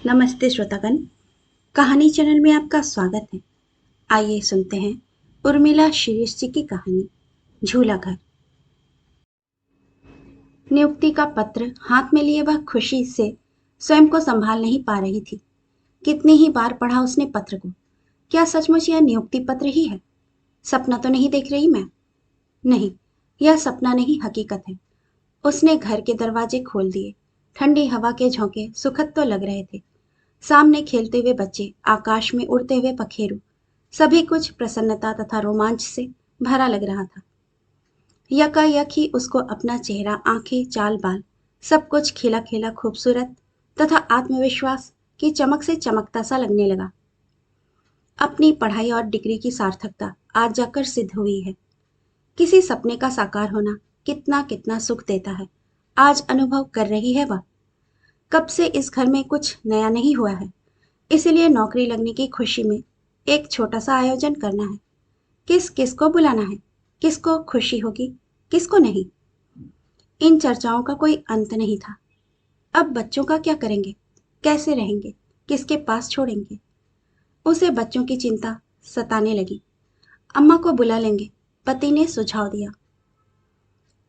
नमस्ते श्रोतागण। कहानी चैनल में आपका स्वागत है। आइए सुनते हैं उर्मिला शिरीष जी की कहानी झूला घर। नियुक्ति का पत्र हाथ में लिए वह खुशी से स्वयं को संभाल नहीं पा रही थी। कितनी ही बार पढ़ा उसने पत्र को। क्या सचमुच यह नियुक्ति पत्र ही है? सपना तो नहीं देख रही मैं? नहीं, यह सपना नहीं, हकीकत है। उसने घर के दरवाजे खोल दिए। ठंडी हवा के झोंके सुखद तो लग रहे थे। सामने खेलते हुए बच्चे, आकाश में उड़ते हुए पखेरु, सभी कुछ प्रसन्नता तथा रोमांच से भरा लग रहा था। यकायक ही उसको अपना चेहरा, आंखें, चाल बाल सब कुछ खिला खिला खूबसूरत तथा आत्मविश्वास की चमक से चमकता सा लगने लगा। अपनी पढ़ाई और डिग्री की सार्थकता आज जाकर सिद्ध हुई है। किसी सपने का साकार होना कितना कितना सुख देता है, आज अनुभव कर रही है वह। कब से इस घर में कुछ नया नहीं हुआ है, इसीलिए नौकरी लगने की खुशी में एक छोटा सा आयोजन करना है। किस किस को बुलाना है, किसको खुशी होगी, किसको नहीं। इन चर्चाओं का कोई अंत नहीं था। अब बच्चों का क्या करेंगे, कैसे रहेंगे, किसके पास छोड़ेंगे? उसे बच्चों की चिंता सताने लगी। अम्मा को बुला लेंगे, पति ने सुझाव दिया।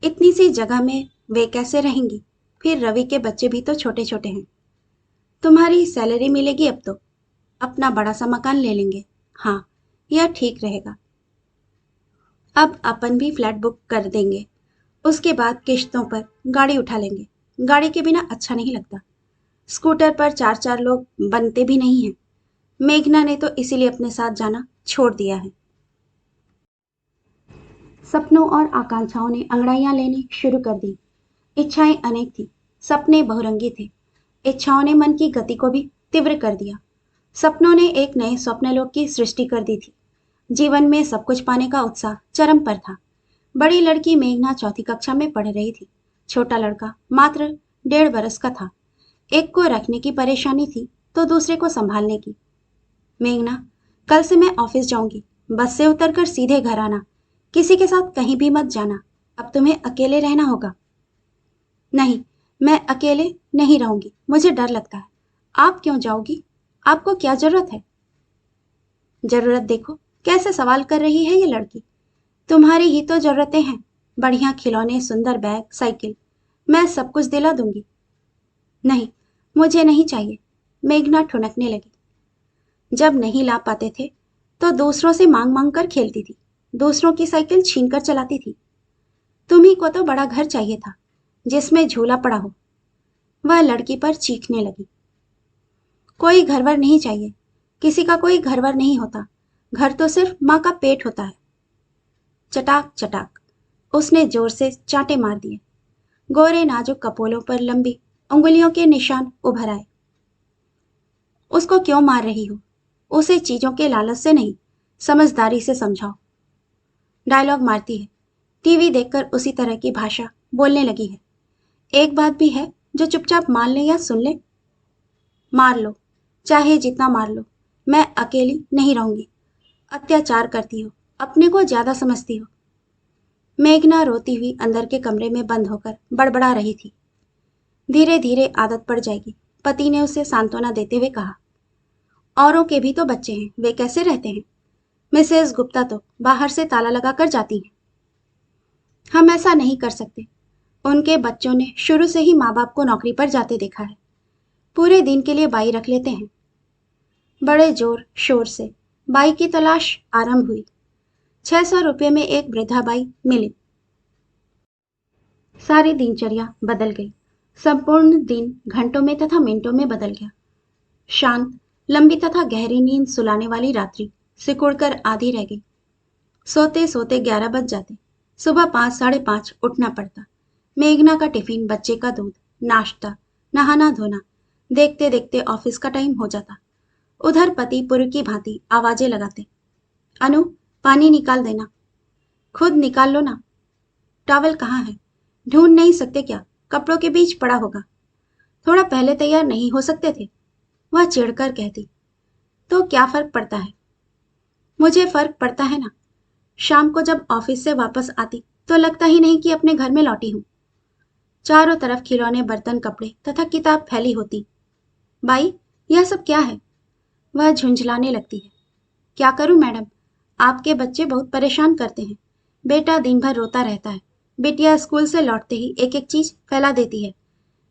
इतनी सी जगह में वे कैसे रहेंगी? फिर रवि के बच्चे भी तो छोटे छोटे हैं। तुम्हारी सैलरी मिलेगी अब तो, अपना बड़ा सा मकान ले लेंगे। हाँ, यह ठीक रहेगा। अब अपन भी फ्लैट बुक कर देंगे, उसके बाद किश्तों पर गाड़ी उठा लेंगे। गाड़ी के बिना अच्छा नहीं लगता। स्कूटर पर चार चार लोग बनते भी नहीं हैं। मेघना ने तो इसीलिए अपने साथ जाना छोड़ दिया है। सपनों और आकांक्षाओं ने अंगड़ाइयां लेनी शुरू कर दी। इच्छाएं अनेक थी, सपने बहुरंगी थे। इच्छाओं ने मन की गति को भी तीव्र कर दिया। सपनों ने एक नए स्वप्नलोक की सृष्टि कर दी थी। जीवन में सब कुछ पाने का उत्साह चरम पर था। बड़ी लड़की मेघना चौथी कक्षा में पढ़ रही थी। छोटा लड़का मात्र 1.5 बरस का था। एक को रखने की परेशानी थी तो दूसरे को संभालने की। मेघना, कल से मैं ऑफिस जाऊंगी। बस से उतरकर सीधे घर आना। किसी के साथ कहीं भी मत जाना। अब तुम्हें अकेले रहना होगा। नहीं, मैं अकेले नहीं रहूंगी, मुझे डर लगता है। आप क्यों जाओगी? आपको क्या जरूरत है? जरूरत देखो, कैसे सवाल कर रही है ये लड़की। तुम्हारी ही तो जरूरतें हैं। बढ़िया खिलौने, सुंदर बैग, साइकिल, मैं सब कुछ दिला दूंगी। नहीं, मुझे नहीं चाहिए। मेघना ठुनकने लगी। जब नहीं ला पाते थे तो दूसरों से मांग मांग कर खेलती थी, दूसरों की साइकिल छीन कर चलाती थी। तुम्ही को तो बड़ा घर चाहिए था जिसमें झूला पड़ा हो। वह लड़की पर चीखने लगी। कोई घरवर नहीं चाहिए, किसी का कोई घरवर नहीं होता। घर तो सिर्फ माँ का पेट होता है। चटाक चटाक उसने जोर से चांटे मार दिए। गोरे नाजुक कपोलों पर लंबी उंगलियों के निशान उभर आए। उसको क्यों मार रही हो? उसे चीजों के लालच से नहीं, समझदारी से समझाओ। डायलॉग मारती है। टीवी देखकर उसी तरह की भाषा बोलने लगी है। एक बात भी है जो चुपचाप मान ले या सुन ले। मार लो, चाहे जितना मार लो, मैं अकेली नहीं रहूंगी। अत्याचार करती हो, अपने को ज्यादा समझती हो। मेघना रोती हुई अंदर के कमरे में बंद होकर बड़बड़ा रही थी। धीरे धीरे आदत पड़ जाएगी, पति ने उसे सांत्वना देते हुए कहा। औरों के भी तो बच्चे हैं, वे कैसे रहते हैं? मिसेस गुप्ता तो बाहर से ताला लगाकर जाती हैं। हम ऐसा नहीं कर सकते। उनके बच्चों ने शुरू से ही माँ बाप को नौकरी पर जाते देखा है। पूरे दिन के लिए बाई रख लेते हैं। बड़े जोर शोर से बाई की तलाश आरंभ हुई। 600 रुपये में एक वृद्धा बाई मिली। सारी दिनचर्या बदल गई। संपूर्ण दिन घंटों में तथा मिनटों में बदल गया। शांत, लंबी तथा गहरी नींद सुलाने वाली रात्रि सिकुड़कर आधी रह गई। सोते सोते 11 बज जाते। सुबह 5, 5:30 उठना पड़ता। मेघना का टिफिन, बच्चे का दूध, नाश्ता, नहाना धोना, देखते देखते ऑफिस का टाइम हो जाता। उधर पति पुर की भांति आवाजें लगाते। अनु, पानी निकाल देना। खुद निकाल लो ना। टॉवल कहाँ है? ढूंढ नहीं सकते क्या? कपड़ों के बीच पड़ा होगा। थोड़ा पहले तैयार नहीं हो सकते थे? वह चिढ़कर कहती। तो क्या फर्क पड़ता है? मुझे फर्क पड़ता है ना। शाम को जब ऑफिस से वापस आती तो लगता ही नहीं कि अपने घर में लौटी हूं। चारों तरफ खिलौने, बर्तन, कपड़े तथा किताब फैली होती। बाई, यह सब क्या है? वह झुंझलाने लगती है। क्या करूं मैडम, आपके बच्चे बहुत परेशान करते हैं। बेटा दिन भर रोता रहता है। बिटिया स्कूल से लौटते ही एक एक चीज फैला देती है।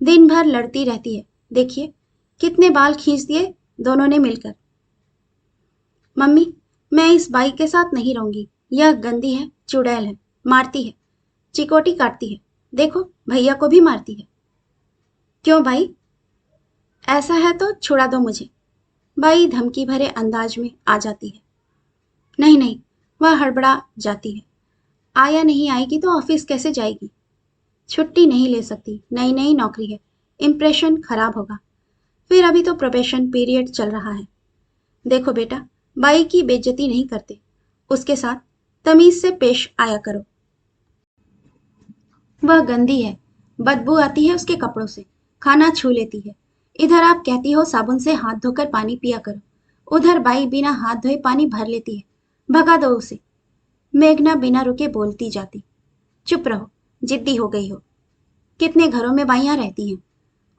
दिन भर लड़ती रहती है। देखिए कितने बाल खींच दिए दोनों ने मिलकर। मम्मी, मैं इस बाई के साथ नहीं रहूंगी। यह गंदी है, चुड़ैल है, मारती है, चिकोटी काटती है। देखो भैया को भी मारती है। क्यों भाई? ऐसा है तो छुड़ा दो मुझे। बाई धमकी भरे अंदाज में आ जाती है। नहीं नहीं, वह हड़बड़ा जाती है। आया नहीं आएगी तो ऑफिस कैसे जाएगी? छुट्टी नहीं ले सकती, नई नई नौकरी है, इम्प्रेशन खराब होगा। फिर अभी तो प्रोबेशन पीरियड चल रहा है। देखो बेटा, बाई की बेइज्जती नहीं करते, उसके साथ तमीज से पेश आया करो। वह गंदी है, बदबू आती है उसके कपड़ों से, खाना छू लेती है। इधर आप कहती हो साबुन से हाथ धोकर पानी पिया करो, उधर बाई बिना हाथ धोए पानी भर लेती है। भगा दो उसे। मेघना बिना रुके बोलती जाती। चुप रहो, जिद्दी हो गई हो। कितने घरों में बाइयां रहती हैं,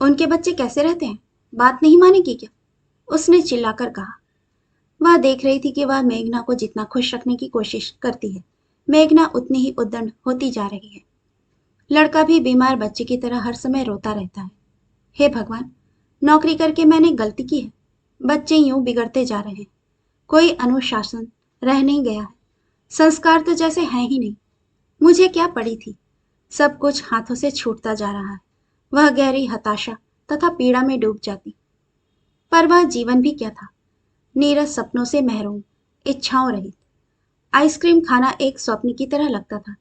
उनके बच्चे कैसे रहते हैं? बात नहीं मानेगी क्या? उसने चिल्लाकर कहा। वह देख रही थी कि वह मेघना को जितना खुश रखने की कोशिश करती है, मेघना उतनी ही उद्दंड होती जा रही है। लड़का भी बीमार बच्चे की तरह हर समय रोता रहता है। हे भगवान, नौकरी करके मैंने गलती की है। बच्चे यूं बिगड़ते जा रहे हैं। कोई अनुशासन रह नहीं गया है। संस्कार तो जैसे हैं ही नहीं। मुझे क्या पड़ी थी? सब कुछ हाथों से छूटता जा रहा है। वह गहरी हताशा तथा पीड़ा में डूब जाती। पर वह जीवन भी क्या था? नीरस सपनों से महरूम, इच्छाओं रहित। आइसक्रीम खाना एक स्वप्न की तरह लगता था।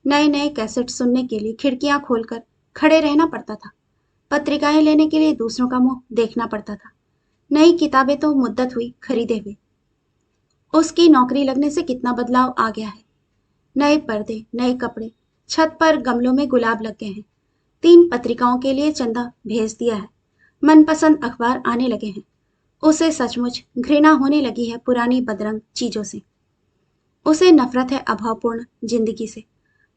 नए नए कैसेट सुनने के लिए खिड़कियां खोलकर खड़े रहना पड़ता था। पत्रिकाएं लेने के लिए दूसरों का मुंह देखना पड़ता था। नई किताबें तो मुद्दत हुई खरीदे हुए। उसकी नौकरी लगने से कितना बदलाव आ गया है। नए पर्दे, नए कपड़े, छत पर गमलों में गुलाब लग गए हैं। 3 पत्रिकाओं के लिए चंदा भेज दिया है। मनपसंद अखबार आने लगे हैं। उसे सचमुच घृणा होने लगी है पुरानी बदरंग चीजों से। उसे नफरत है अभावपूर्ण जिंदगी से।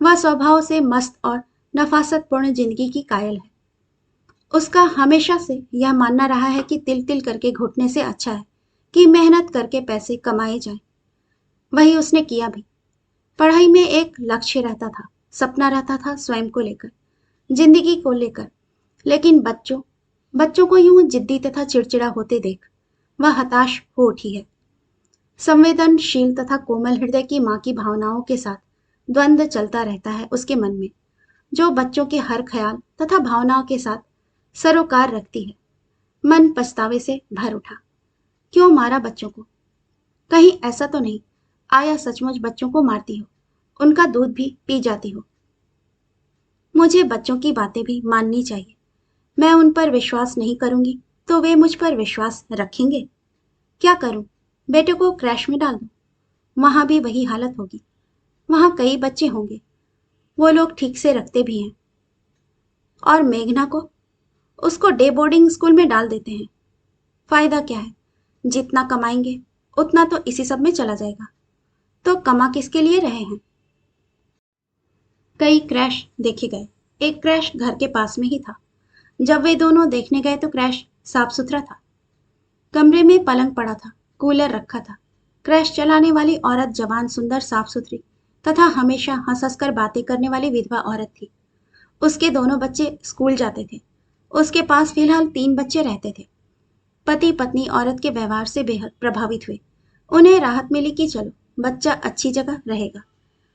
वह स्वभाव से मस्त और नफासतपूर्ण जिंदगी की कायल है। उसका हमेशा से यह मानना रहा है कि तिल तिल करके घुटने से अच्छा है कि मेहनत करके पैसे कमाए जाएं। वही उसने किया भी। पढ़ाई में एक लक्ष्य रहता था, सपना रहता था स्वयं को लेकर, जिंदगी को लेकर। लेकिन बच्चों को यूं जिद्दी तथा चिड़चिड़ा होते देख वह हताश हो उठी है। संवेदनशील तथा कोमल हृदय की मां की भावनाओं के साथ द्वंद्व चलता रहता है उसके मन में, जो बच्चों के हर ख्याल तथा भावनाओं के साथ सरोकार रखती है। मन पछतावे से भर उठा। क्यों मारा बच्चों को? कहीं ऐसा तो नहीं आया सचमुच बच्चों को मारती हो, उनका दूध भी पी जाती हो? मुझे बच्चों की बातें भी माननी चाहिए। मैं उन पर विश्वास नहीं करूंगी तो वे मुझ पर विश्वास रखेंगे? क्या करूं? बेटे को क्रैश में डाल दूं? वहां भी वही हालत होगी। वहां कई बच्चे होंगे, वो लोग ठीक से रखते भी हैं। और मेघना को, उसको डे बोर्डिंग स्कूल में डाल देते हैं। फायदा क्या है? जितना कमाएंगे उतना तो इसी सब में चला जाएगा। तो कमा किसके लिए रहे हैं? कई क्रैश देखे गए। एक क्रैश घर के पास में ही था। जब वे दोनों देखने गए तो क्रैश साफ सुथरा था। कमरे में पलंग पड़ा था, कूलर रखा था। क्रैश चलाने वाली औरत जवान, सुंदर, साफ सुथरी तथा हमेशा हंस हंस कर बातें करने वाली विधवा औरत थी। उसके दोनों बच्चे स्कूल जाते थे। उसके पास फिलहाल 3 बच्चे रहते थे। पति पत्नी औरत के व्यवहार से बेहद प्रभावित हुए। उन्हें राहत मिली कि चलो बच्चा अच्छी जगह रहेगा।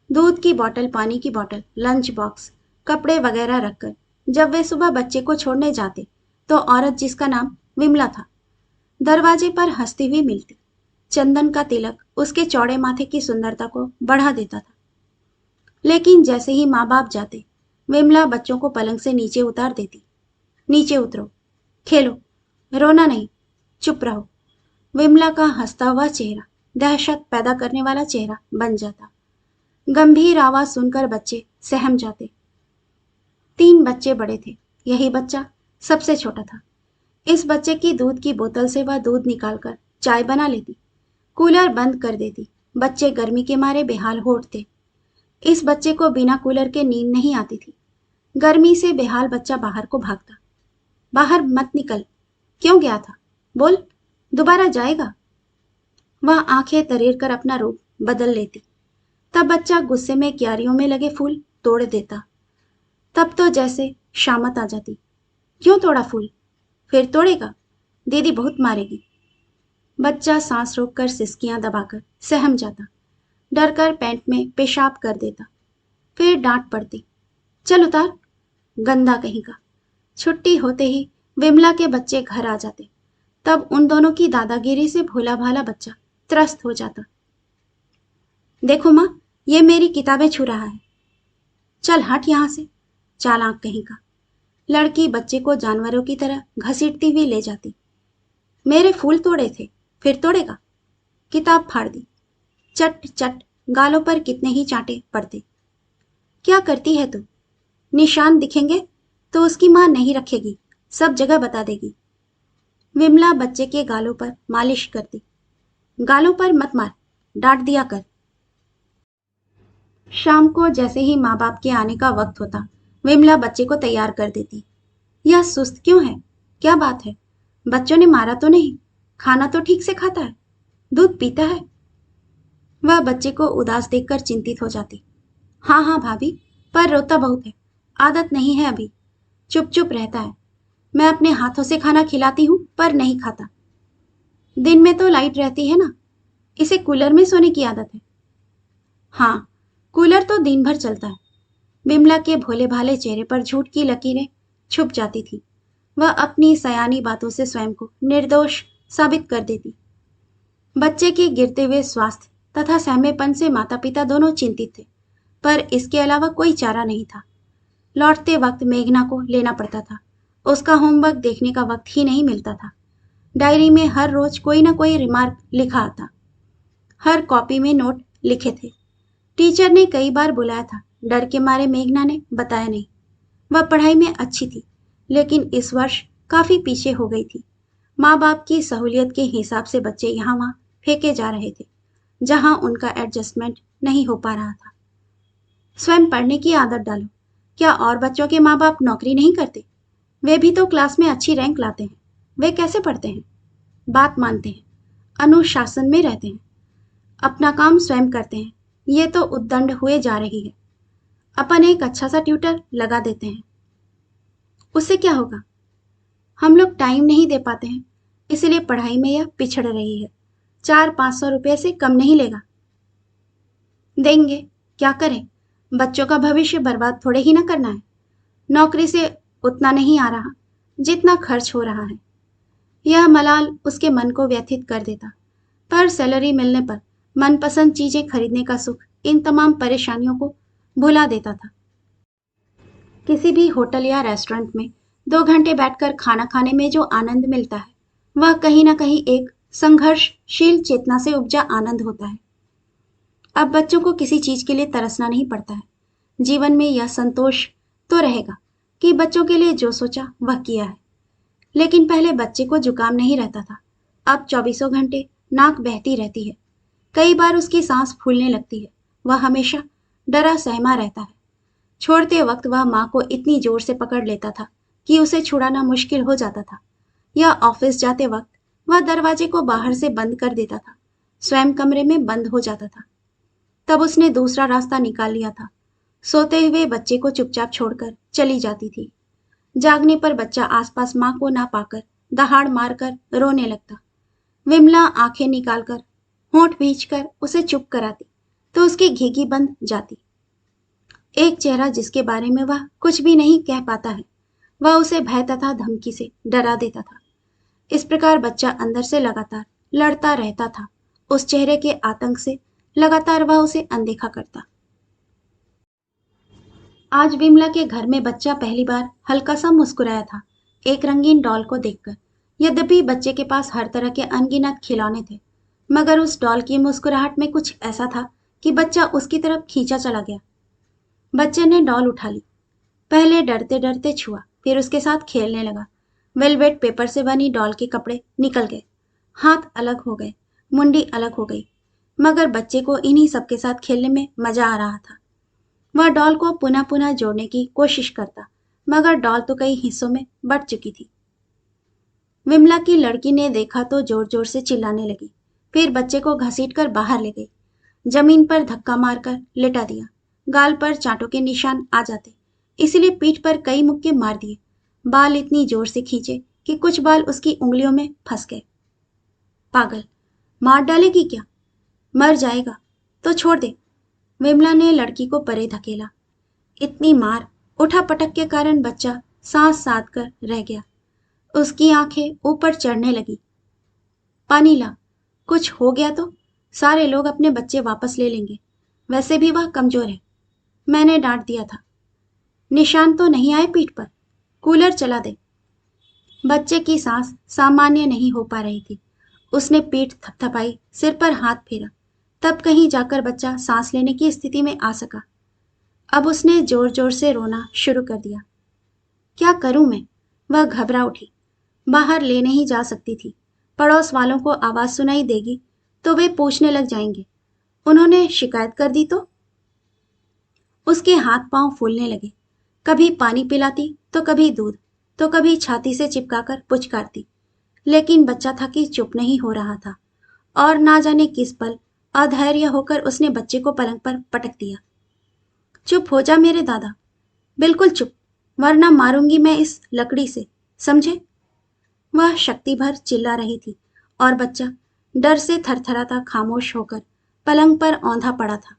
दूध की बोतल, पानी की बोतल, लंच बॉक्स, कपड़े वगैरह रखकर जब वे सुबह बच्चे को छोड़ने जाते तो औरत, जिसका नाम विमला था, दरवाजे पर हंसती हुई मिलती। चंदन का तिलक उसके चौड़े माथे की सुंदरता को बढ़ा देता था। लेकिन जैसे ही माँ बाप जाते, विमला बच्चों को पलंग से नीचे उतार देती। नीचे उतरो, खेलो, रोना नहीं, चुप रहो। विमला का हंसता हुआ चेहरा दहशत पैदा करने वाला चेहरा बन जाता। गंभीर आवाज सुनकर बच्चे सहम जाते। 3 बच्चे बड़े थे, यही बच्चा सबसे छोटा था। इस बच्चे की दूध की बोतल से वह दूध निकालकर चाय बना लेती, कूलर बंद कर देती। बच्चे गर्मी के मारे बेहाल हो उठते। इस बच्चे को बिना कूलर के नींद नहीं आती थी। गर्मी से बेहाल बच्चा बाहर को भागता। बाहर मत निकल। क्यों गया था? बोल, दोबारा जाएगा? वह आंखें तरेर कर अपना रूप बदल लेती। तब बच्चा गुस्से में क्यारियों में लगे फूल तोड़ देता। तब तो जैसे शामत आ जाती। क्यों तोड़ा फूल? फिर तोड़ेगा? दीदी बहुत मारेगी। बच्चा सांस रोककर सिसकियां दबाकर सहम जाता। डर कर पैंट में पेशाब कर देता। फिर डांट पड़ती। चल उतार, गंदा कहीं का। छुट्टी होते ही विमला के बच्चे घर आ जाते। तब उन दोनों की दादागिरी से भोला भाला बच्चा त्रस्त हो जाता। देखो माँ, ये मेरी किताबें छू रहा है। चल हट यहां से, चालाक कहीं का। लड़की बच्चे को जानवरों की तरह घसीटती हुई ले जाती। मेरे फूल तोड़े थे, फिर तोड़ेगा? किताब फाड़ दी। चट चट गालों पर कितने ही चांटे पड़ते। क्या करती है तू? निशान दिखेंगे तो उसकी मां नहीं रखेगी, सब जगह बता देगी। विमला बच्चे के गालों पर मालिश करती। गालों पर मत मार, डांट दिया कर। शाम को जैसे ही माँ बाप के आने का वक्त होता, विमला बच्चे को तैयार कर देती। यह सुस्त क्यों है? क्या बात है? बच्चों ने मारा तो नहीं? खाना तो ठीक से खाता है? दूध पीता है? वह बच्चे को उदास देखकर चिंतित हो जाती। हाँ हाँ भाभी, पर रोता बहुत है। आदत नहीं है अभी। चुप चुप रहता है। मैं अपने हाथों से खाना खिलाती हूँ पर नहीं खाता। दिन में तो लाइट रहती है ना, इसे कूलर में सोने की आदत है। हाँ, कूलर तो दिन भर चलता है। बिमला के भोले भाले चेहरे पर झूठ की लकीरें छुप जाती थी। वह अपनी सयानी बातों से स्वयं को निर्दोष साबित कर देती। बच्चे के गिरते हुए स्वास्थ्य तथा सहमेपन से माता पिता दोनों चिंतित थे, पर इसके अलावा कोई चारा नहीं था। लौटते वक्त मेघना को लेना पड़ता था। उसका होमवर्क देखने का वक्त ही नहीं मिलता था। डायरी में हर रोज कोई ना कोई रिमार्क लिखा आता। हर कॉपी में नोट लिखे थे। टीचर ने कई बार बुलाया था, डर के मारे मेघना ने बताया नहीं। वह पढ़ाई में अच्छी थी, लेकिन इस वर्ष काफी पीछे हो गई थी। माँ बाप की सहूलियत के हिसाब से बच्चे यहाँ वहाँ फेंके जा रहे थे, जहाँ उनका एडजस्टमेंट नहीं हो पा रहा था। स्वयं पढ़ने की आदत डालो। क्या और बच्चों के माँ बाप नौकरी नहीं करते? वे भी तो क्लास में अच्छी रैंक लाते हैं। वे कैसे पढ़ते हैं? बात मानते हैं, अनुशासन में रहते हैं, अपना काम स्वयं करते हैं। ये तो उद्दंड हुए जा रही है। अपन एक अच्छा सा ट्यूटर लगा देते हैं। उससे क्या होगा? हम लोग टाइम नहीं दे पाते हैं, इसलिए पढ़ाई में यह पिछड़ रही है। 400-500 रुपये से कम नहीं लेगा। देंगे, क्या करें? बच्चों का भविष्य बर्बाद थोड़े ही ना करना है। नौकरी से उतना नहीं आ रहा जितना खर्च हो रहा है। यह मलाल उसके मन को व्यथित कर देता, पर सैलरी मिलने पर मनपसंद चीजें खरीदने का सुख इन तमाम परेशानियों को भुला देता था। किसी भी होटल या रेस्टोरेंट में 2 घंटे बैठकर खाना खाने में जो आनंद मिलता है, वह कहीं ना कहीं एक संघर्षशील चेतना से उपजा आनंद होता है। अब बच्चों को किसी चीज के लिए तरसना नहीं पड़ता है। जीवन में यह संतोष तो रहेगा कि बच्चों के लिए जो सोचा वह किया है। लेकिन पहले बच्चे को जुकाम नहीं रहता था, अब चौबीसों घंटे नाक बहती रहती है। कई बार उसकी सांस फूलने लगती है। वह हमेशा डरा सहमा रहता है। छोड़ते वक्त वह माँ को इतनी जोर से पकड़ लेता था कि उसे छुड़ाना मुश्किल हो जाता था। या ऑफिस जाते वक्त वह दरवाजे को बाहर से बंद कर देता था, स्वयं कमरे में बंद हो जाता था। तब उसने दूसरा रास्ता निकाल लिया था। सोते हुए बच्चे को चुपचाप छोड़कर चली जाती थी। जागने पर बच्चा आसपास माँ को ना पाकर दहाड़ मारकर रोने लगता। विमला आंखें निकालकर होंठ भींचकर उसे चुप कराती तो उसकी घीघी बंद जाती। एक चेहरा जिसके बारे में वह कुछ भी नहीं कह पाता है, वह उसे भय तथा धमकी से डरा देता था। इस प्रकार बच्चा अंदर से लगातार लड़ता रहता था। उस चेहरे के आतंक से लगातार वह उसे अनदेखा करता। आज विमला के घर में बच्चा पहली बार हल्का सा मुस्कुराया था, एक रंगीन डॉल को देखकर। यद्यपि बच्चे के पास हर तरह के अनगिनत खिलौने थे, मगर उस डॉल की मुस्कुराहट में कुछ ऐसा था कि बच्चा उसकी तरफ खींचा चला गया। बच्चे ने डॉल उठा ली। पहले डरते डरते छुआ, फिर उसके साथ खेलने लगा। वेलवेट पेपर से बनी डॉल के कपड़े निकल गए, हाथ अलग हो गए, मुंडी अलग हो गई, मगर बच्चे को इन्हीं सबके साथ खेलने में मजा आ रहा था। वह डॉल को पुनः पुनः जोड़ने की कोशिश करता, मगर डॉल तो कई हिस्सों में बट चुकी थी। विमला की लड़की ने देखा तो जोर जोर से चिल्लाने लगी। फिर बच्चे को घसीटकर बाहर ले गई। जमीन पर धक्का मारकर लिटा दिया। गाल पर चांटों के निशान आ जाते, इसलिए पीठ पर कई मुक्के मार दिए। बाल इतनी जोर से खींचे कि कुछ बाल उसकी उंगलियों में फंस गए। पागल, मार डालेगी क्या? मर जाएगा तो छोड़ दे। विमला ने लड़की को परे धकेला। इतनी मार, उठा-पटक के कारण बच्चा सांस साध कर रह गया। उसकी आंखें ऊपर चढ़ने लगी। पानी ला, कुछ हो गया तो सारे लोग अपने बच्चे वापस ले लेंगे। वैसे भी वह कमजोर है। मैंने डांट दिया था। निशान तो नहीं आए पीठ पर। कूलर चला दे। बच्चे की सांस सामान्य नहीं हो पा रही थी। उसने पीठ थपथपाई, सिर पर हाथ फेरा। तब कहीं जाकर बच्चा सांस लेने की स्थिति में आ सका। अब उसने जोर जोर से रोना शुरू कर दिया। क्या करूं मैं? वह घबरा उठी। बाहर ले नहीं जा सकती थी। पड़ोस वालों को आवाज सुनाई देगी तो वे पूछने लग जाएंगे। उन्होंने शिकायत कर दी तो? उसके हाथ पांव फूलने लगे। कभी पानी पिलाती तो कभी दूध, तो कभी छाती से चिपकाकर पुचकारती। लेकिन बच्चा था कि चुप नहीं हो रहा था। और ना जाने किस पल अधैर्य होकर उसने बच्चे को पलंग पर पटक दिया। चुप हो जा मेरे दादा, बिल्कुल चुप, वरना मारूंगी मैं इस लकड़ी से, समझे? वह शक्ति भर चिल्ला रही थी और बच्चा डर से थरथराता खामोश होकर पलंग पर औंधा पड़ा था।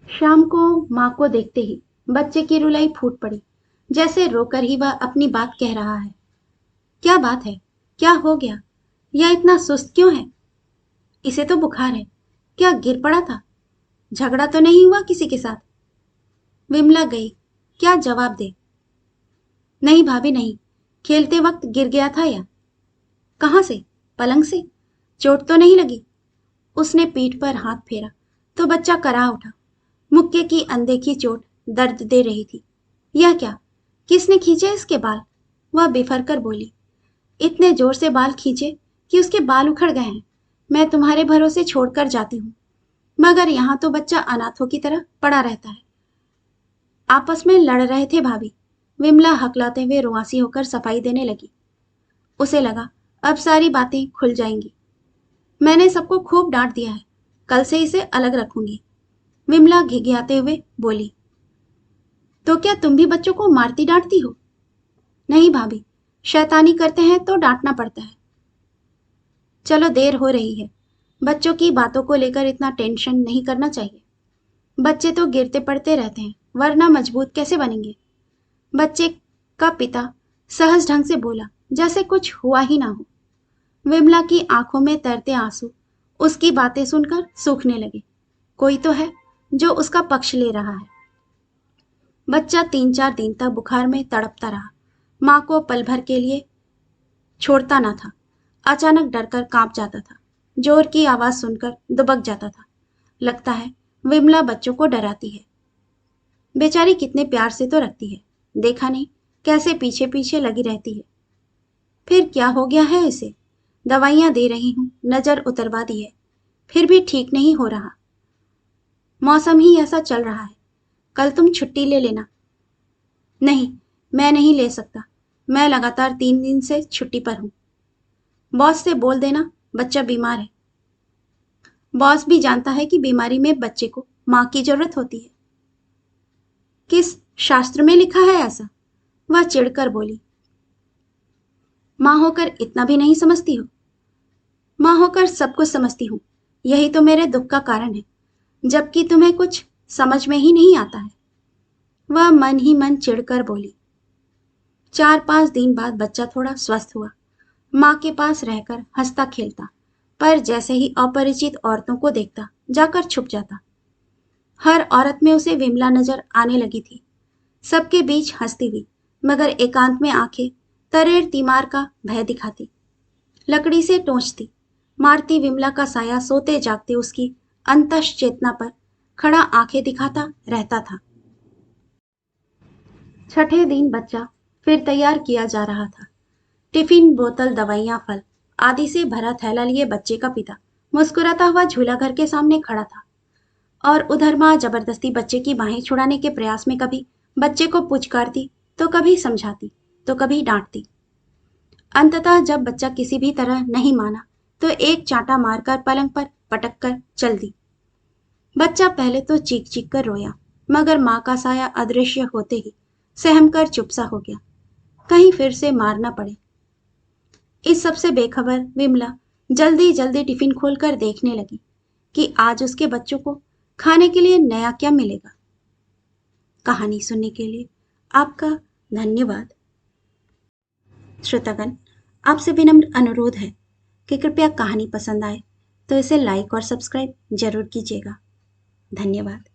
शाम को माँ को देखते ही बच्चे की रुलाई फूट पड़ी, जैसे रोकर ही वह अपनी बात कह रहा है। क्या बात है? क्या हो गया? यह इतना सुस्त क्यों है? इसे तो बुखार है। क्या गिर पड़ा था? झगड़ा तो नहीं हुआ किसी के साथ? विमला गई। क्या जवाब दे? नहीं भाभी नहीं, खेलते वक्त गिर गया था या? कहाँ से? पलंग से? चोट तो नहीं लगी? उसने पीठ पर हाथ फेरा तो बच्चा करा उठा। मुक्के की अनदेखी चोट दर्द दे रही थी। यह क्या? किसने खींचे इसके बाल? वह बेफर कर बोली। इतने जोर से बाल खींचे कि उसके बाल उखड़ गए हैं। मैं तुम्हारे भरोसे छोड़कर जाती हूँ, मगर यहाँ तो बच्चा अनाथों की तरह पड़ा रहता है। आपस में लड़ रहे थे भाभी। विमला हकलाते हुए रुआसी होकर सफाई देने लगी। उसे लगा अब सारी बातें खुल जाएंगी। मैंने सबको खूब डांट दिया है, कल से इसे अलग रखूंगी। विमला घिघियाते हुए बोली। तो क्या तुम भी बच्चों को मारती डांटती हो? नहीं भाभी, शैतानी करते हैं तो डांटना पड़ता है। चलो देर हो रही है। बच्चों की बातों को लेकर इतना टेंशन नहीं करना चाहिए। बच्चे तो गिरते पड़ते रहते हैं, वरना मजबूत कैसे बनेंगे? बच्चे का पिता सहज ढंग से बोला, जैसे कुछ हुआ ही ना हो। विमला की आंखों में तैरते आंसू उसकी बातें सुनकर सूखने लगे। कोई तो है जो उसका पक्ष ले रहा है। बच्चा 3-4 दिन तक बुखार में तड़पता रहा। माँ को पल भर के लिए छोड़ता ना था। अचानक डरकर कांप जाता था। जोर की आवाज सुनकर दुबक जाता था। लगता है विमला बच्चों को डराती है। बेचारी कितने प्यार से तो रखती है, देखा नहीं कैसे पीछे पीछे लगी रहती है। फिर क्या हो गया है इसे? दवाइयां दे रही हूं, नजर उतरवा दी है, फिर भी ठीक नहीं हो रहा। मौसम ही ऐसा चल रहा है। कल तुम छुट्टी ले लेना। नहीं, मैं नहीं ले सकता। मैं लगातार 3 दिन से छुट्टी पर हूं। बॉस से बोल देना बच्चा बीमार है। बॉस भी जानता है कि बीमारी में बच्चे को माँ की जरूरत होती है। किस शास्त्र में लिखा है ऐसा? वह चिढ़कर बोली। माँ होकर इतना भी नहीं समझती हो? माँ होकर सब कुछ समझती हूँ। यही तो मेरे दुख का कारण है, जबकि तुम्हें कुछ समझ में ही नहीं आता है। वह मन ही मन चिढ़कर बोली। 4-5 दिन बाद बच्चा थोड़ा स्वस्थ हुआ। माँ के पास रहकर हंसता खेलता, पर जैसे ही अपरिचित औरतों को देखता जाकर छुप जाता। हर औरत में उसे विमला नजर आने लगी थी। सबके बीच हंसती हुई, मगर एकांत में आंखें तरेर तीमार का भय दिखाती। लकड़ी से टोंचती, मारती विमला का साया सोते जागते उसकी अंतश चेतना पर खड़ा आंखें दिखाता रहता था। छठे दिन बच्चा फिर तैयार किया जा रहा था। टिफिन, बोतल, दवाइयां, फल आदि से भरा थैला लिए बच्चे का पिता मुस्कुराता हुआ झूला घर के सामने खड़ा था। और उधर माँ जबरदस्ती बच्चे की बाहें छुड़ाने के प्रयास में कभी बच्चे को पुचकारती तो कभी समझाती तो कभी डांटती। अंततः जब बच्चा किसी भी तरह नहीं माना तो एक चांटा मारकर पलंग पर पटक कर चल दी। बच्चा पहले तो चीख चीख कर रोया, मगर माँ का साया अदृश्य होते ही सहमकर चुप सा हो गया, कहीं फिर से मार न पड़े। इस सबसे बेखबर विमला जल्दी जल्दी टिफिन खोलकर देखने लगी कि आज उसके बच्चों को खाने के लिए नया क्या मिलेगा। कहानी सुनने के लिए आपका धन्यवाद। श्रोतागण, आपसे विनम्र अनुरोध है कि कृपया कहानी पसंद आए तो इसे लाइक और सब्सक्राइब जरूर कीजिएगा। धन्यवाद।